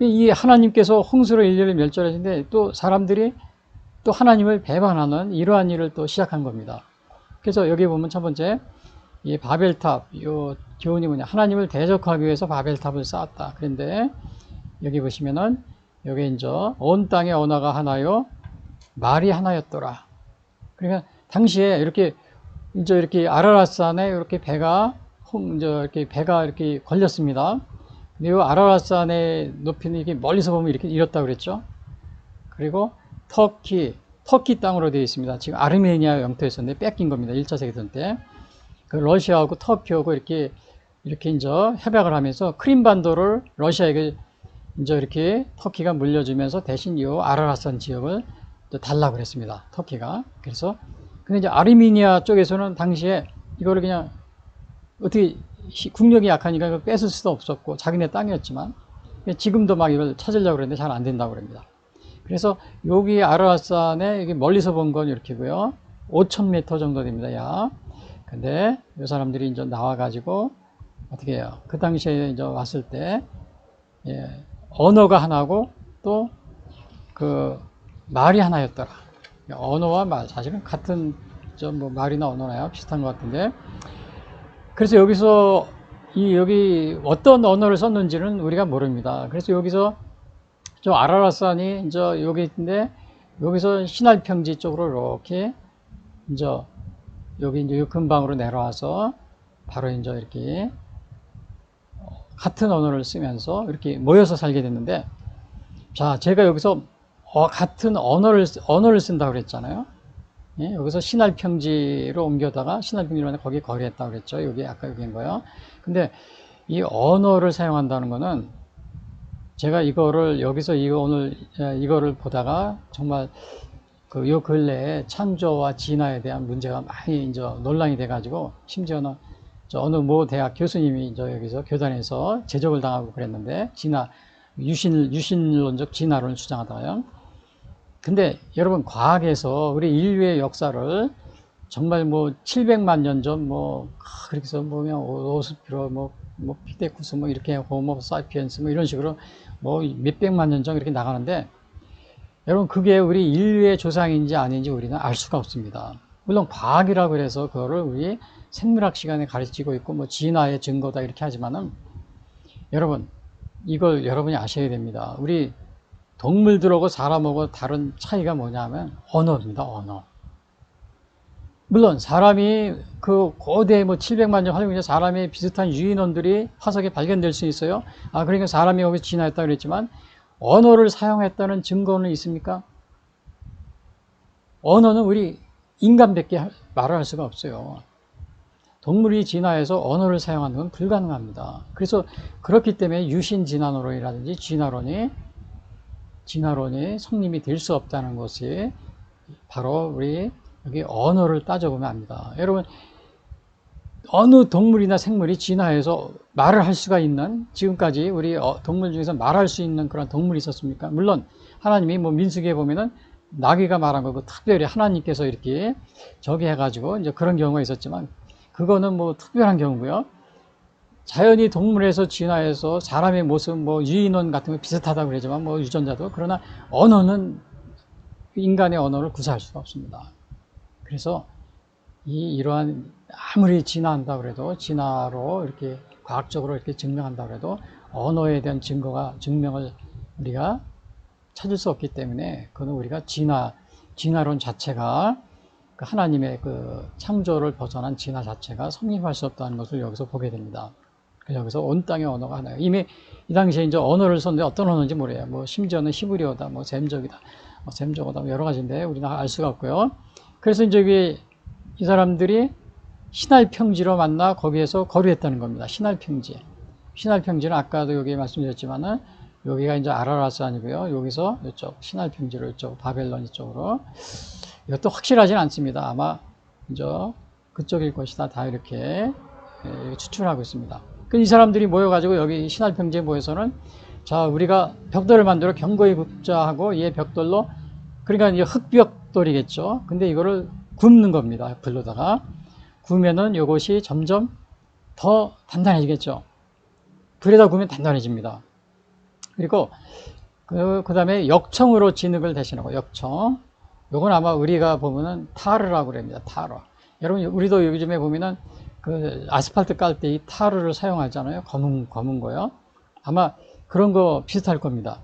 이 하나님께서 홍수로 인류를 멸절하시는데 또 사람들이 또 하나님을 배반하는 이러한 일을 또 시작한 겁니다. 그래서 여기 보면 첫 번째, 이 바벨탑, 요 교훈이 뭐냐. 하나님을 대적하기 위해서 바벨탑을 쌓았다. 그런데 여기 보시면은 여기 이제 온 땅의 언어가 하나요, 말이 하나였더라. 그러니까 당시에 이렇게 이제 이렇게 아라랏산에 이렇게 배가 이렇게 배가 이렇게 걸렸습니다. 근데 이 아라랏산의 높이는 이렇게 멀리서 보면 이렇게 이렇다 그랬죠. 그리고 터키 땅으로 되어 있습니다. 지금 아르메니아 영토였었는데 뺏긴 겁니다. 1차 세계대전 때. 그 러시아하고 터키하고 이렇게 이제 협약을 하면서 크림반도를 러시아에게 이제 이렇게 터키가 물려주면서 대신 이 아라랏산 지역을 달라고 그랬습니다. 터키가. 그래서 근데 이제 아르메니아 쪽에서는 당시에 이거를 그냥 어떻게 국력이 약하니까 이걸 뺏을 수도 없었고 자기네 땅이었지만 지금도 막 이걸 찾으려고 그랬는데 잘 안 된다고 그럽니다. 그래서 여기 아라랏산에 이게 멀리서 본 건 이렇게고요. 5,000m 정도 됩니다. 약. 근데 이 사람들이 이제 나와가지고 어떻게 해요? 그 당시에 이제 왔을 때 언어가 하나고 또 그 말이 하나였더라. 언어와 말 사실은 같은 뭐 말이나 언어나 비슷한 것 같은데 그래서 여기서 여기 어떤 언어를 썼는지는 우리가 모릅니다. 그래서 여기서 저 아라랏산이 이제 여기 있는데 여기서 시날 평지 쪽으로 이렇게 이제 여기 이제 이 근방으로 내려와서 바로 이제 이렇게 같은 언어를 쓰면서 이렇게 모여서 살게 됐는데 자 제가 여기서 같은 언어를 쓴다고 그랬잖아요. 예, 여기서 시날 평지로 옮겨다가 시날 평지로 거기 거리했다고 그랬죠. 여기 아까 여기인 거요. 근데 이 언어를 사용한다는 거는 제가 이거를 여기서 오늘 이거를 보다가 정말 요 근래에 창조와 진화에 대한 문제가 많이 이제 논란이 돼가지고 심지어는 어느 모 대학 교수님이 이제 여기서 교단에서 제적을 당하고 그랬는데 유신론적 진화론을 주장하다가요. 근데 여러분 과학에서 우리 인류의 역사를 정말 뭐 700만 년 전 그렇게 해서 보면 오스피로 피테쿠스 이렇게 호모 사피엔스 이런 식으로 몇백만 년 전 이렇게 나가는데 여러분 그게 우리 인류의 조상인지 아닌지 우리는 알 수가 없습니다. 물론 과학이라고 해서 그거를 우리 생물학 시간에 가르치고 있고 진화의 증거다 이렇게 하지만은 여러분 이걸 여러분이 아셔야 됩니다. 우리 동물들하고 사람하고 다른 차이가 뭐냐면 언어입니다. 언어. 물론 사람이 그 고대 700만 년 활동에 사람의 비슷한 유인원들이 화석에 발견될 수 있어요. 그러니까 사람이 여기서 진화했다 그랬지만 언어를 사용했다는 증거는 있습니까? 언어는 우리 인간밖에 말을 할 수가 없어요. 동물이 진화해서 언어를 사용하는 건 불가능합니다. 그래서 그렇기 때문에 유신 진화론이라든지 진화론이 성립이 될 수 없다는 것이 바로 우리 여기 언어를 따져보면 압니다. 여러분 어느 동물이나 생물이 진화해서 말을 할 수가 있는 지금까지 우리 동물 중에서 말할 수 있는 그런 동물이 있었습니까? 물론 하나님이 민수기에 보면은 나귀가 말한 거고 특별히 하나님께서 이렇게 저기 해가지고 이제 그런 경우가 있었지만 그거는 특별한 경우고요. 자연이 동물에서 진화해서 사람의 모습 유인원 같은 거 비슷하다고 그러지만 유전자도 그러나 언어는 인간의 언어를 구사할 수가 없습니다. 그래서 이러한 아무리 진화한다 그래도 진화로 이렇게 과학적으로 이렇게 증명한다 그래도 언어에 대한 증명을 우리가 찾을 수 없기 때문에 그건 우리가 진화론 자체가 하나님의 그 창조를 벗어난 진화 자체가 성립할 수 없다는 것을 여기서 보게 됩니다. 그래서 여기서 온 땅의 언어가 하나예요. 이미 이 당시에 이제 언어를 썼는데 어떤 언어인지 모르요. 심지어는 히브리어다, 셈적이다, 셈적어다, 여러 가지인데 우리는 알 수가 없고요. 그래서 이제 이 사람들이 시날 평지로 만나 거기에서 거류했다는 겁니다. 시날 평지. 시날 평지는 아까도 여기 말씀드렸지만은 여기가 이제 아라랏산이고요. 여기서 이쪽 시날 평지로 이쪽 바벨론 이쪽으로. 이것도 확실하진 않습니다. 아마 이제 그쪽일 것이다. 다 이렇게 추측하고 있습니다. 이 사람들이 모여가지고 여기 시날 평지에 모여서는 자 우리가 벽돌을 만들어 견고히 굽자하고 이 벽돌로 그러니까 이제 흙벽돌이겠죠. 근데 이거를 굽는 겁니다. 불로다가 구우면은 이것이 점점 더 단단해지겠죠. 불에다 구우면 단단해집니다. 그리고 그 다음에 역청으로 진흙을 대신하고, 역청. 요건 아마 우리가 보면은 타르라고 그럽니다. 타르. 여러분, 우리도 요즘에 보면은 그 아스팔트 깔 때 이 타르를 사용하잖아요. 검은 거요. 아마 그런 거 비슷할 겁니다.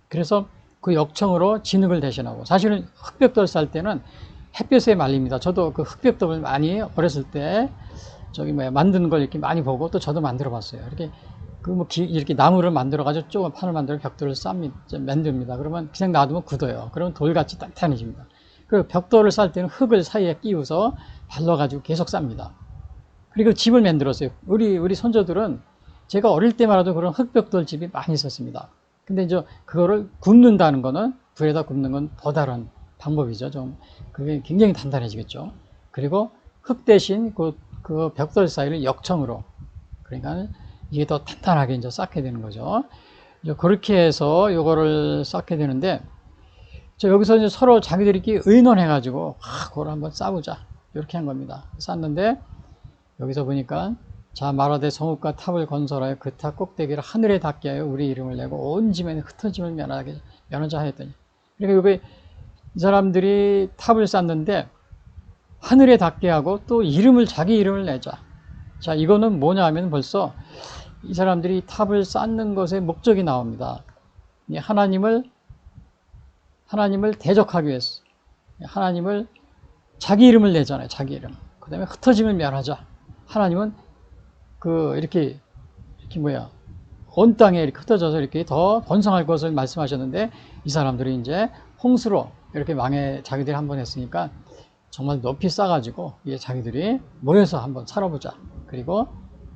그래서 그 역청으로 진흙을 대신하고, 사실은 흙벽돌 쌀 때는 햇볕에 말립니다. 저도 그 흙벽돌을 많이 어렸을 때 만드는 걸 이렇게 많이 보고, 또 저도 만들어 봤어요. 이렇게 이렇게 나무를 만들어 가지고 조금 판을 만들어 벽돌을 만듭니다. 그러면 그냥 놔두면 굳어요. 그러면 돌같이 단단해집니다. 그리고 벽돌을 쌀 때는 흙을 사이에 끼워서 발라 가지고 계속 쌉니다. 그리고 집을 만들었어요. 우리 손자들은, 제가 어릴 때만 해도 그런 흙벽돌 집이 많이 있었습니다. 근데 이제 그거를 굽는다는 거는, 불에다 굽는 건 더 다른 방법이죠. 그게 굉장히 단단해지겠죠. 그리고 흙 대신 그 벽돌 사이를 역청으로, 그러니까 이게 더 단단하게 이제 쌓게 되는 거죠. 이제 그렇게 해서 요거를 쌓게 되는데, 여기서 이제 서로 자기들끼리 의논해가지고, 그걸 한번 쌓보자. 이렇게 한 겁니다. 쌓는데, 여기서 보니까, 자, 말하되 성읍과 탑을 건설하여 그 탑 꼭대기를 하늘에 닿게 하여 우리 이름을 내고 온 짐에 흩어짐을 면하자 하였더니. 그러니까 여기 이 사람들이 탑을 쌓는데, 하늘에 닿게 하고 또 자기 이름을 내자. 자, 이거는 뭐냐 하면 벌써 이 사람들이 탑을 쌓는 것의 목적이 나옵니다. 하나님을 대적하기 위해서. 하나님을, 자기 이름을 내잖아요. 자기 이름. 그 다음에 흩어짐을 면하자. 하나님은 이렇게 온 땅에 이렇게 흩어져서 이렇게 더 번성할 것을 말씀하셨는데, 이 사람들이 이제 홍수로 이렇게 자기들이 한번 했으니까 정말 높이 쌓아가지고 이게 자기들이 모여서 한번 살아보자. 그리고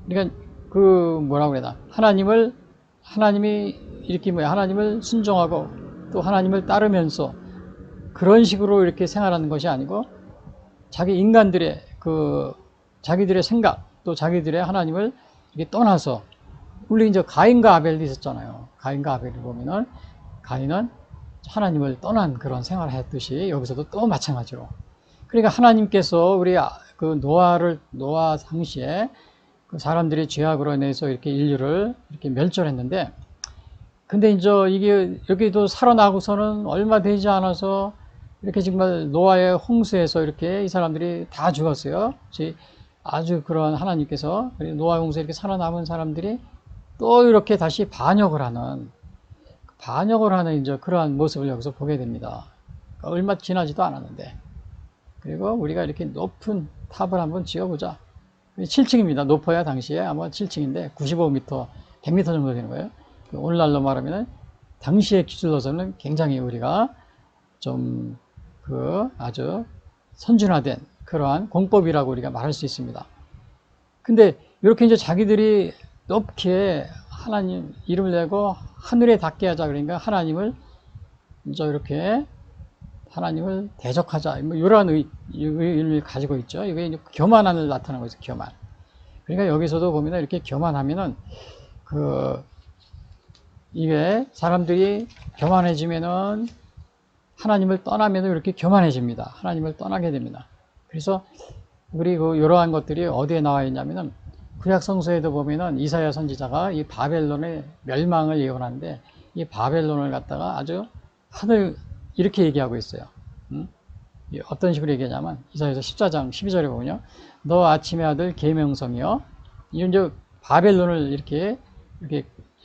그러니까 뭐라고 그래야 되나, 하나님이 이렇게 하나님을 순종하고 또 하나님을 따르면서 그런 식으로 이렇게 생활하는 것이 아니고, 인간들의 자기들의 생각, 또 자기들의 하나님을 이렇게 떠나서, 우리 이제 가인과 아벨도 있었잖아요. 가인과 아벨을 보면은, 가인은 하나님을 떠난 그런 생활을 했듯이 여기서도 또 마찬가지로. 그러니까 하나님께서 우리 노아 당시에 그 사람들이 죄악으로 인해서 이렇게 인류를 이렇게 멸절했는데, 근데 이제 이게 여기도 살아나고서는 얼마 되지 않아서 이렇게 정말 노아의 홍수에서 이렇게 이 사람들이 다 죽었어요. 아주 그런 하나님께서 노아의 홍수에 이렇게 살아남은 사람들이 또 이렇게 다시 반역을 하는 이제 그러한 모습을 여기서 보게 됩니다. 얼마 지나지도 않았는데. 그리고 우리가 이렇게 높은 탑을 한번 지어보자. 7층입니다. 높아야 당시에 아마 7층인데 95m, 100m 정도 되는 거예요. 오늘날로 말하면 당시의 기술로서는 굉장히 우리가 좀 아주 선진화된 그러한 공법이라고 우리가 말할 수 있습니다. 근데 이렇게 이제 자기들이 높게 하나님 이름을 내고 하늘에 닿게 하자, 그러니까 하나님을 이제 이렇게 하나님을 대적하자, 이러한 의미를 가지고 있죠. 이게 이제 교만함을 나타나는 거죠. 교만. 그러니까 여기서도 보면 이렇게 교만하면은 이게 사람들이 교만해지면은, 하나님을 떠나면은 이렇게 교만해집니다. 하나님을 떠나게 됩니다. 그래서 우리 이러한 것들이 어디에 나와 있냐면은, 구약 성서에도 보면은 이사야 선지자가 이 바벨론의 멸망을 예언하는데, 이 바벨론을 갖다가 아주 이렇게 얘기하고 있어요. 어떤 식으로 얘기하냐면, 이사야서 14장 12절에 보면요, 너 아침의 아들 계명성이여. 이제 바벨론을 이렇게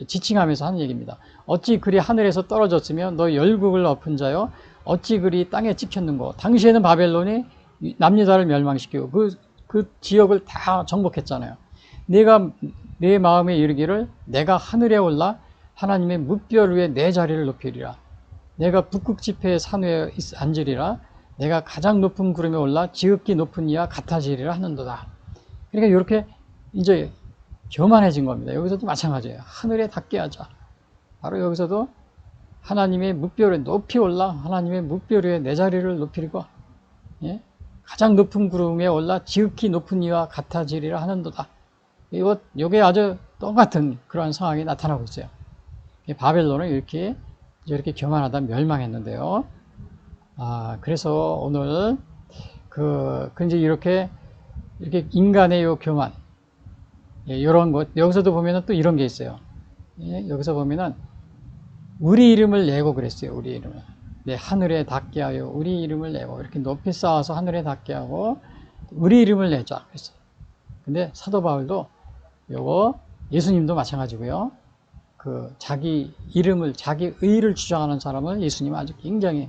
지칭하면서 하는 얘기입니다. 어찌 그리 하늘에서 떨어졌으며 너 열국을 엎은 자여, 어찌 그리 땅에 찍혔는고. 당시에는 바벨론이 남유다를 멸망시키고 그 지역을 다 정복했잖아요. 내가 내 마음에 이르기를, 내가 하늘에 올라 하나님의 무별 위에 내 자리를 높이리라. 내가 북극 지폐의 산 위에 앉으리라. 내가 가장 높은 구름에 올라 지극히 높은 이와 같아지리라 하는도다. 그러니까 이렇게 이제 교만해진 겁니다. 여기서도 마찬가지예요. 하늘에 닿게 하자. 바로 여기서도 하나님의 무별 위에 높이 올라 하나님의 무별 위에 내 자리를 높이리고, 가장 높은 구름에 올라 지극히 높은 이와 같아지리라 하는도다. 이게 아주 똑같은 그러한 상황이 나타나고 있어요. 바벨론은 이렇게 교만하다 멸망했는데요. 그래서 오늘 이제 이렇게 인간의 요 교만, 이런 것, 여기서도 보면은 또 이런 게 있어요. 예, 여기서 보면은 우리 이름을 내고 그랬어요. 우리 이름을. 네, 하늘에 닿게 하여 우리 이름을 내고 이렇게 높이 쌓아서 하늘에 닿게 하고 우리 이름을 내자 그랬어요. 근데 사도 바울도 요거 예수님도 마찬가지고요. 그 자기 이름을 자기 의를 주장하는 사람을 예수님은 아주 굉장히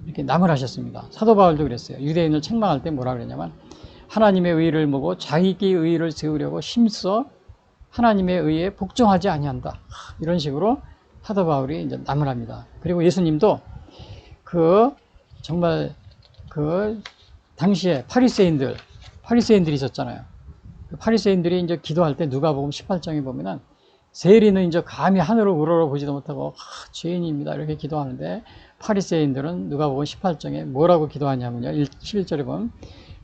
이렇게 나무라셨습니다. 사도 바울도 그랬어요. 유대인을 책망할 때 뭐라 그랬냐면 하나님의 의를 보고 자기 의를 세우려고 힘써 하나님의 의에 복종하지 아니한다. 이런 식으로 사도 바울이 이제 나무랍니다. 그리고 예수님도 그 정말 그 당시에 파리새인들이 있었잖아요. 그 파리새인들이 이제 기도할 때 누가복음 18장에 보면은 세리는 이제 감히 하늘을 우러러 보지도 못하고 죄인입니다 이렇게 기도하는데 파리새인들은 누가복음 18장에 뭐라고 기도하냐면요. 11절에 보면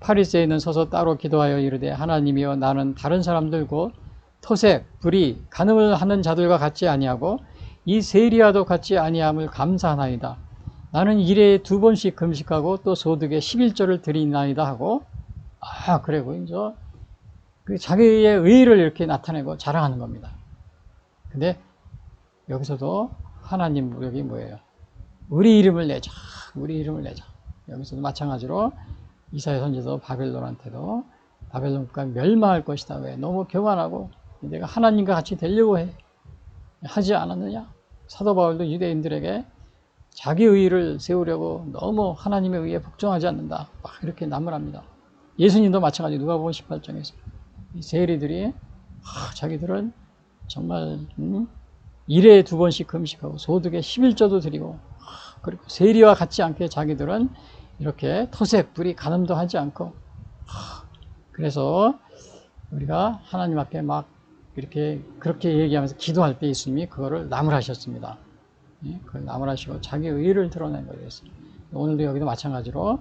파리새인은 서서 따로 기도하여 이르되 하나님이여 나는 다른 사람들고 토색, 불의, 간음을 하는 자들과 같지 아니하고 이 세리와도 같지 아니함을 감사하나이다. 나는 일에 2번씩 금식하고 또 소득에 11조를 드리나이다 하고 그리고 이제 그 자기의 의의를 이렇게 나타내고 자랑하는 겁니다. 근데 여기서도 하나님 여기 뭐예요? 우리 이름을 내자. 우리 이름을 내자. 여기서도 마찬가지로 이사야 선지자도 바벨론한테도 바벨론 국가 멸망할 것이다. 왜? 너무 교만하고 내가 하나님과 같이 되려고 하지 않았느냐? 사도 바울도 유대인들에게 자기 의의를 세우려고 너무 하나님의 의의에 복종하지 않는다. 막 이렇게 나무랍니다. 예수님도 마찬가지 누가복음 18장에서 이 세리들이 자기들은 정말 일에 2번씩 금식하고 소득에 11조도 드리고 그리고 세리와 같지 않게 자기들은 이렇게 토색, 불의, 간음도 하지 않고 그래서 우리가 하나님 앞에 막 이렇게 그렇게 얘기하면서 기도할 때 예수님이 그거를 나무라셨습니다. 그걸 나무라시고 자기 의의를 드러낸 거예요. 오늘도 여기도 마찬가지로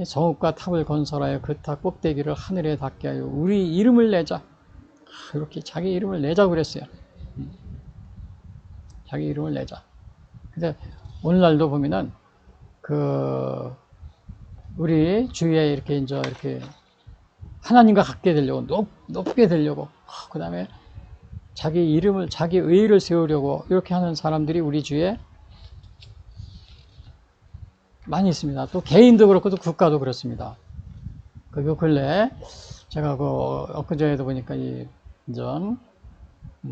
성읍과 탑을 건설하여 그 탑 꼭대기를 하늘에 닿게 하여 우리 이름을 내자. 이렇게 자기 이름을 내자고 그랬어요. 자기 이름을 내자. 근데 오늘날도 보면은 그 우리 주위에 이렇게 하나님과 같게 되려고 높게 되려고 그 다음에 자기 이름을 자기 의의를 세우려고 이렇게 하는 사람들이 우리 주위에 많이 있습니다. 또 개인도 그렇고 또 국가도 그렇습니다. 그 근래 제가 엊그제도 보니까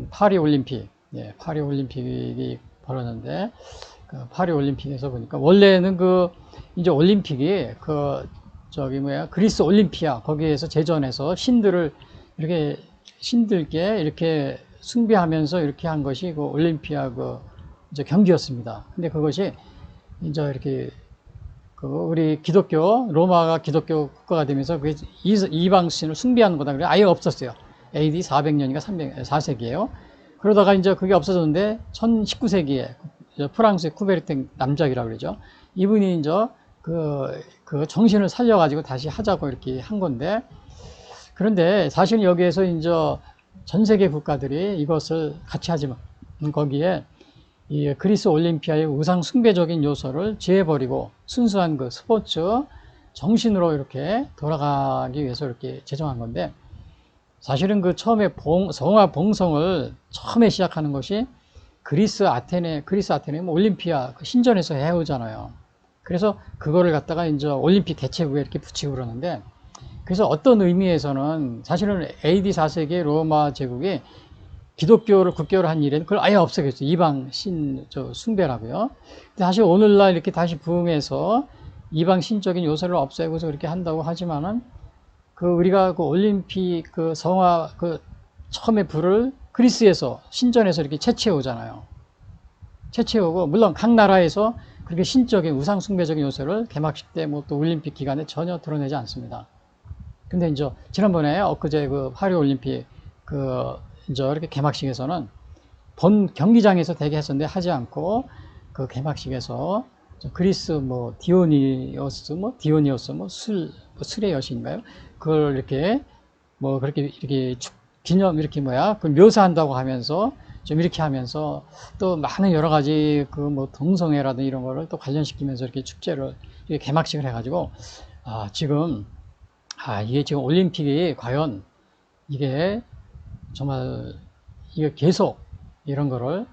파리 올림픽, 파리 올림픽이 벌어졌는데 그 파리 올림픽에서 보니까 원래는 이제 올림픽이 그리스 올림피아 거기에서 제전해서 신들께 이렇게 숭배하면서 이렇게 한 것이 그 올림피아 이제 경기였습니다. 근데 그것이 이제 이렇게 우리 로마가 기독교 국가가 되면서 그 이방 신을 숭배하는 거다. 그래 아예 없었어요. AD 400년인가 4세기에요. 그러다가 이제 그게 없어졌는데 19세기에 프랑스의 쿠베르탱 남작이라고 그러죠. 이분이 이제 그 정신을 살려가지고 다시 하자고 이렇게 한 건데 그런데 사실 여기에서 이제 전 세계 국가들이 이것을 같이 하지만 거기에 이 그리스 올림피아의 우상 숭배적인 요소를 제해버리고 순수한 그 스포츠 정신으로 이렇게 돌아가기 위해서 이렇게 제정한 건데 사실은 그 처음에 성화 봉성을 처음에 시작하는 것이 그리스 아테네 올림피아 신전에서 해오잖아요. 그래서 그거를 갖다가 이제 올림픽 개최부에 이렇게 붙이고 그러는데 그래서 어떤 의미에서는 사실은 AD 4세기의 로마 제국이 기독교를 국교를 한 일에는 그걸 아예 없애겠어요. 이방 숭배라고요. 근데 사실 오늘날 이렇게 다시 부흥해서 이방 신적인 요소를 없애고서 그렇게 한다고 하지만은 우리가 올림픽 성화 처음에 불을 그리스에서 신전에서 이렇게 채취해 오잖아요. 채취해 오고 물론 각 나라에서 그렇게 신적인 우상 숭배적인 요소를 개막식 때 또 올림픽 기간에 전혀 드러내지 않습니다. 근데 이제 지난번에 엊그제 파리 올림픽 이제 이렇게 개막식에서는 본 경기장에서 대게 했었는데 하지 않고 그 개막식에서 그리스 디오니오스 술의 여신인가요? 그걸 이렇게 그렇게 기념 그걸 묘사한다고 하면서 좀 이렇게 하면서 또 많은 여러 가지 동성애라든 이런 거를 또 관련시키면서 이렇게 축제를 이렇게 개막식을 해가지고 이게 지금 올림픽이 과연 이게 정말 이게 계속 이런 거를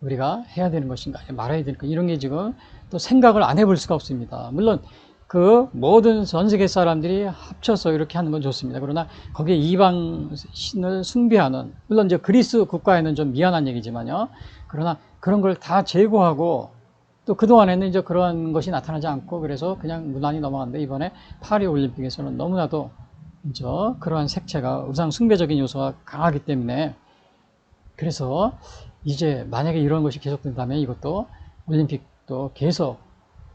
우리가 해야 되는 것인가, 말아야 되는가, 이런 게 지금 또 생각을 안 해볼 수가 없습니다. 물론 그 모든 전 세계 사람들이 합쳐서 이렇게 하는 건 좋습니다. 그러나 거기에 이방 신을 숭배하는, 물론 이제 그리스 국가에는 좀 미안한 얘기지만요. 그러나 그런 걸 다 제거하고 또 그동안에는 이제 그러한 것이 나타나지 않고 그래서 그냥 무난히 넘어갔는데, 이번에 파리 올림픽에서는 너무나도 이제 그러한 색채가 우상 숭배적인 요소가 강하기 때문에, 그래서 이제 만약에 이런 것이 계속된다면 이것도 올림픽도 계속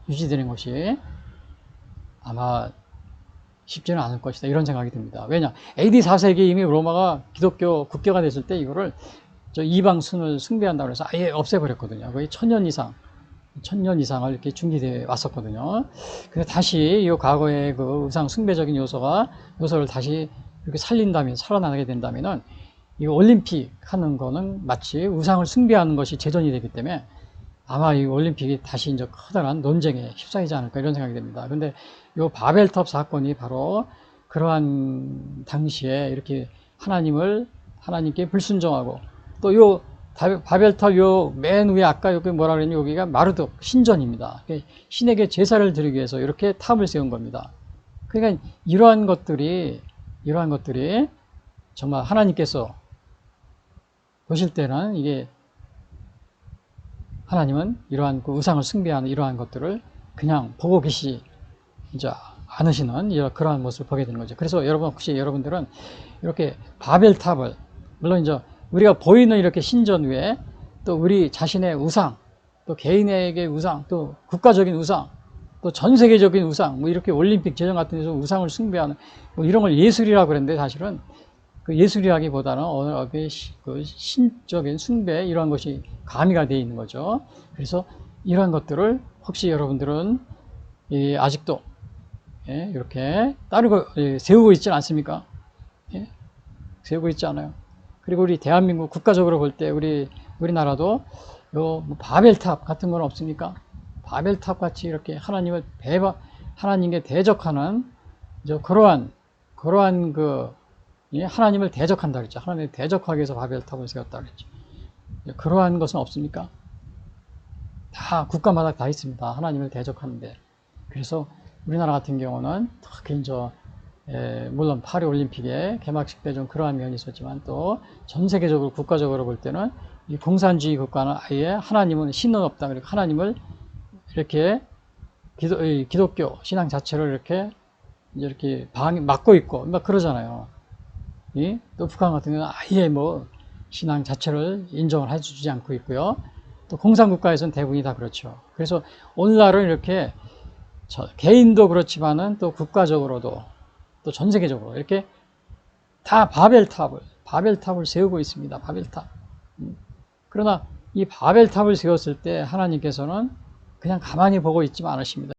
유지되는 것이 아마 쉽지는 않을 것이다, 이런 생각이 듭니다. 왜냐, AD 4세기 이미 로마가 기독교 국교가 됐을 때 이거를 저 이방 순을 숭배한다고 해서 아예 없애버렸거든요. 거의 1000년 이상을 이렇게 중기되어 왔었거든요. 근데 다시 이 과거의 그 우상 숭배적인 요소를 다시 이렇게 살린다면, 살아나게 된다면은 이 올림픽 하는 거는 마치 우상을 숭배하는 것이 제전이 되기 때문에 아마 이 올림픽이 다시 이제 커다란 논쟁에 휩싸이지 않을까, 이런 생각이 듭니다. 근데 이 바벨탑 사건이 바로 그러한 당시에 이렇게 하나님께 불순종하고, 또 요 바벨탑 요 맨 위에 아까 여기 뭐라 그랬냐, 여기가 마르독 신전입니다. 신에게 제사를 드리기 위해서 이렇게 탑을 세운 겁니다. 그러니까 이러한 것들이 정말 하나님께서 보실 때는 이게, 하나님은 이러한 그 우상을 숭배하는 이러한 것들을 그냥 보고 계시지 않으시는 그러한 모습을 보게 되는 거죠. 그래서 혹시 여러분들은 이렇게 바벨탑을, 물론 이제 우리가 보이는 이렇게 신전 위에 또 우리 자신의 우상, 또 개인에게 우상, 또 국가적인 우상, 또 전 세계적인 우상, 뭐 이렇게 올림픽 제정 같은 데서 우상을 숭배하는 뭐 이런 걸 예술이라고 그랬는데, 사실은 그 예술이라기보다는 어느 그 신적인 숭배, 이러한 것이 가미가 되어 있는 거죠. 그래서 이러한 것들을 혹시 여러분들은 아직도 이렇게 따르고 세우고 있지 않습니까? 세우고 있지 않아요. 그리고 우리 대한민국 국가적으로 볼 때 우리나라도 바벨탑 같은 건 없습니까? 바벨탑 같이 이렇게 하나님께 대적하는 그러한 하나님을 대적한다 그랬죠. 하나님을 대적하기 위해서 바벨탑을 세웠다 그랬죠. 그러한 것은 없습니까? 다 국가마다 다 있습니다. 하나님을 대적하는데. 그래서 우리나라 같은 경우는 특히 물론 파리 올림픽의 개막식 때 좀 그러한 면이 있었지만, 또 전 세계적으로 국가적으로 볼 때는 이 공산주의 국가는 아예 하나님은 신은 없다. 그리고 하나님을 이렇게 기독교 신앙 자체를 이렇게 막고 있고 막 그러잖아요. 또 북한 같은 경우는 아예 뭐 신앙 자체를 인정을 해주지 않고 있고요. 또 공산국가에서는 대부분이 다 그렇죠. 그래서 오늘날은 이렇게 개인도 그렇지만은 또 국가적으로도 또 전 세계적으로 이렇게 다 바벨탑을 세우고 있습니다. 바벨탑. 그러나 이 바벨탑을 세웠을 때 하나님께서는 그냥 가만히 보고 있지만 않으십니다.